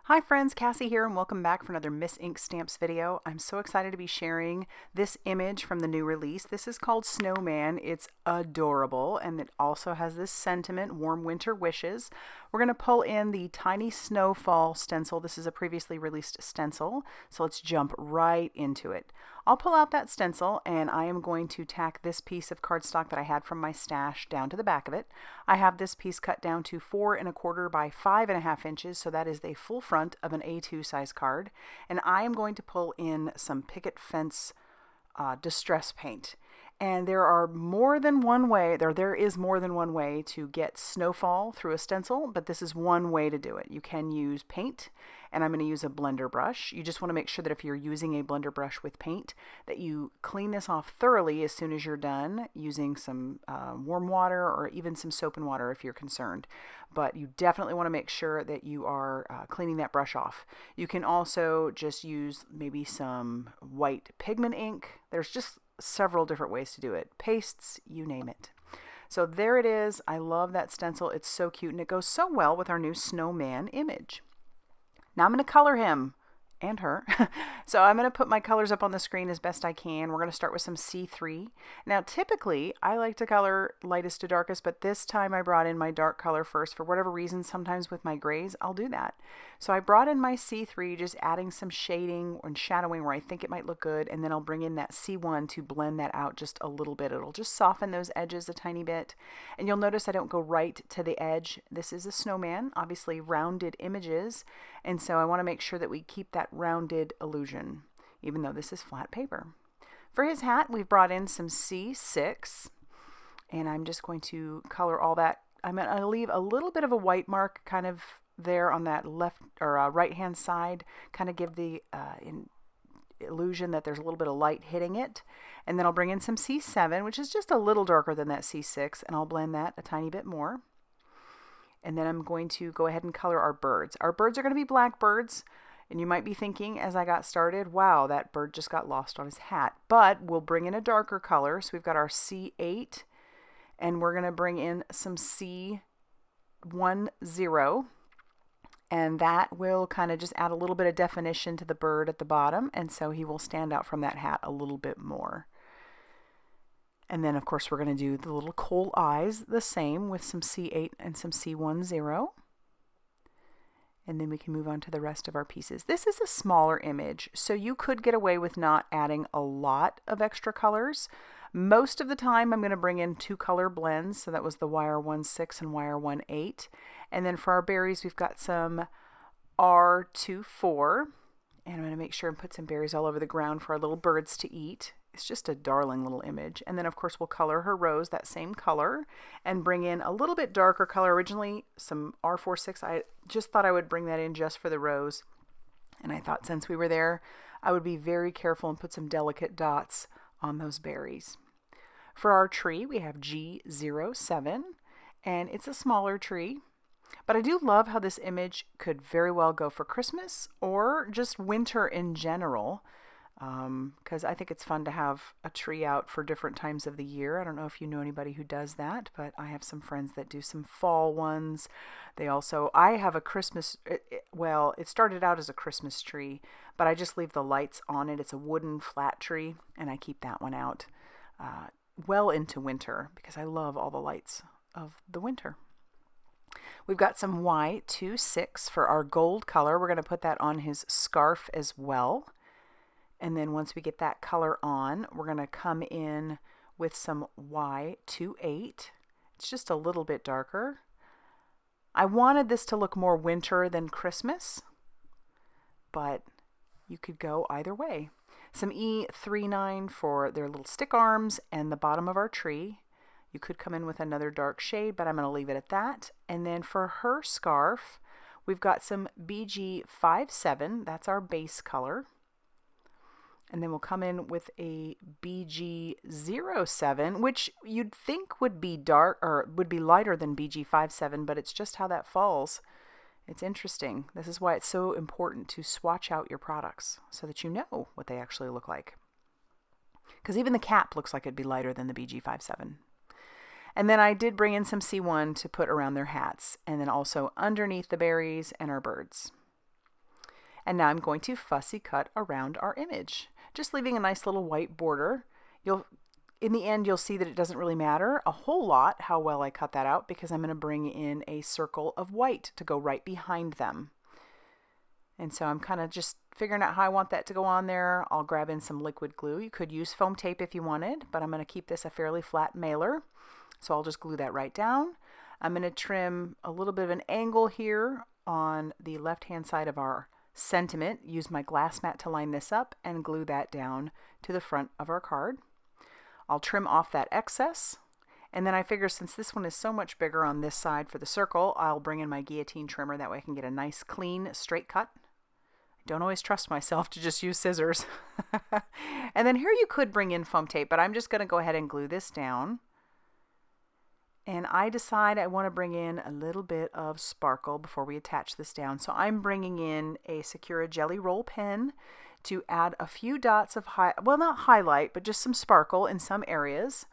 Hi friends, Cassie here and welcome back for another Miss Ink Stamps video. I'm so excited to be sharing this image from the new release. This is called Snowman. It's adorable and it also has this sentiment, warm winter wishes. We're going to pull in the tiny snowfall stencil. This is a previously released stencil, so let's jump right into it. I'll pull out that stencil and I am going to tack this piece of cardstock that I had from my stash down to the back of it. I have this piece cut down to 4 1/4 by 5 1/2 inches, so that is the full front of an A2 size card. And I am going to pull in some picket fence distress paint. And there are more than one way, there is more than one way to get snowfall through a stencil, but this is one way to do it. You can use paint, and I'm going to use a blender brush. You just want to make sure that if you're using a blender brush with paint, that you clean this off thoroughly as soon as you're done using some warm water or even some soap and water if you're concerned. But you definitely want to make sure that you are cleaning that brush off. You can also just use maybe some white pigment ink. There's just several different ways to do it. Pastes, you name it. So there it is. I love that stencil. It's so cute and it goes so well with our new snowman image. Now I'm going to color him and her. So I'm going to put my colors up on the screen as best I can. We're going to start with some C3. Now typically I like to color lightest to darkest, but this time I brought in my dark color first. For whatever reason, sometimes with my grays, I'll do that. So I brought in my C3, just adding some shading and shadowing where I think it might look good, and then I'll bring in that C1 to blend that out just a little bit. It'll just soften those edges a tiny bit. And you'll notice I don't go right to the edge. This is a snowman, obviously rounded images, and so I want to make sure that we keep that rounded illusion, even though this is flat paper. For his hat, we've brought in some C6, and I'm just going to color all that. I'm going to leave a little bit of a white mark kind of there on that left or right hand side, kind of give the illusion that there's a little bit of light hitting it. And then I'll bring in some C7, which is just a little darker than that C6, and I'll blend that a tiny bit more. And then I'm going to go ahead and color our birds. Our birds are going to be black birds. And you might be thinking as I got started, wow, that bird just got lost on his hat. But we'll bring in a darker color. So we've got our C8, and we're going to bring in some C10. And that will kind of just add a little bit of definition to the bird at the bottom. And so he will stand out from that hat a little bit more. And then, of course, we're going to do the little coal eyes the same with some C8 and some C10. And then we can move on to the rest of our pieces. This is a smaller image, so you could get away with not adding a lot of extra colors. Most of the time, I'm going to bring in 2 color blends. So that was the Wire 16 and Wire 18. And then for our berries, we've got some R24. And I'm going to make sure and put some berries all over the ground for our little birds to eat. It's just a darling little image. And then, of course, we'll color her rose that same color and bring in a little bit darker color. Originally, some R46. I just thought I would bring that in just for the rose. And I thought since we were there, I would be very careful and put some delicate dots on those berries. For our tree, we have G07, and it's a smaller tree. But I do love how this image could very well go for Christmas or just winter in general. Because I think it's fun to have a tree out for different times of the year. I don't know if you know anybody who does that, but I have some friends that do some fall ones. I have a Christmas, well, it started out as a Christmas tree, but I just leave the lights on it. It's a wooden flat tree, and I keep that one out well into winter because I love all the lights of the winter. We've got some Y26 for our gold color. We're going to put that on his scarf as well. And then once we get that color on, we're going to come in with some Y28. It's just a little bit darker. I wanted this to look more winter than Christmas, but you could go either way. Some E39 for their little stick arms and the bottom of our tree. You could come in with another dark shade, but I'm going to leave it at that. And then for her scarf, we've got some BG57. That's our base color. And then we'll come in with a BG07, which you'd think would be dark or would be lighter than BG57, but it's just how that falls. It's interesting. This is why it's so important to swatch out your products so that you know what they actually look like. Because even the cap looks like it'd be lighter than the BG57. And then I did bring in some C1 to put around their hats, and then also underneath the berries and our birds. And now I'm going to fussy cut around our image, just leaving a nice little white border. In the end, you'll see that it doesn't really matter a whole lot how well I cut that out, because I'm going to bring in a circle of white to go right behind them. And so I'm kind of just figuring out how I want that to go on there. I'll grab in some liquid glue. You could use foam tape if you wanted, but I'm going to keep this a fairly flat mailer. So I'll just glue that right down. I'm going to trim a little bit of an angle here on the left-hand side of our sentiment. Use my glass mat to line this up and glue that down to the front of our card. I'll trim off that excess, and then I figure since this one is so much bigger on this side for the circle, I'll bring in my guillotine trimmer. That way I can get a nice, clean, straight cut. I don't always trust myself to just use scissors. And then here you could bring in foam tape, but I'm just going to go ahead and glue this down. And I decide I want to bring in a little bit of sparkle before we attach this down. So I'm bringing in a Sakura Jelly Roll pen to add a few dots of, not highlight, but just some sparkle in some areas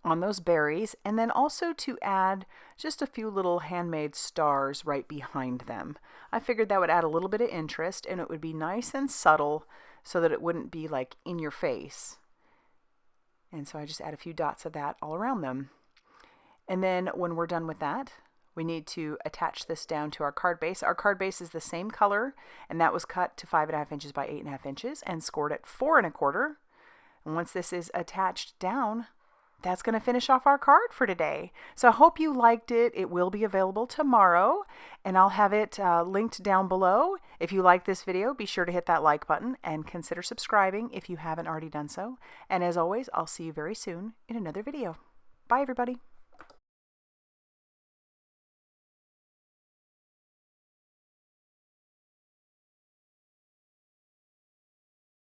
on those berries. And then also to add just a few little handmade stars right behind them. I figured that would add a little bit of interest, and it would be nice and subtle so that it wouldn't be like in your face. And so I just add a few dots of that all around them. And then when we're done with that, we need to attach this down to our card base. Our card base is the same color, and that was cut to 5.5 inches by 8.5 inches and scored at 4 1/4. And once this is attached down, that's going to finish off our card for today. So I hope you liked it. It will be available tomorrow, and I'll have it linked down below. If you like this video, be sure to hit that like button and consider subscribing if you haven't already done so. And as always, I'll see you very soon in another video. Bye, everybody.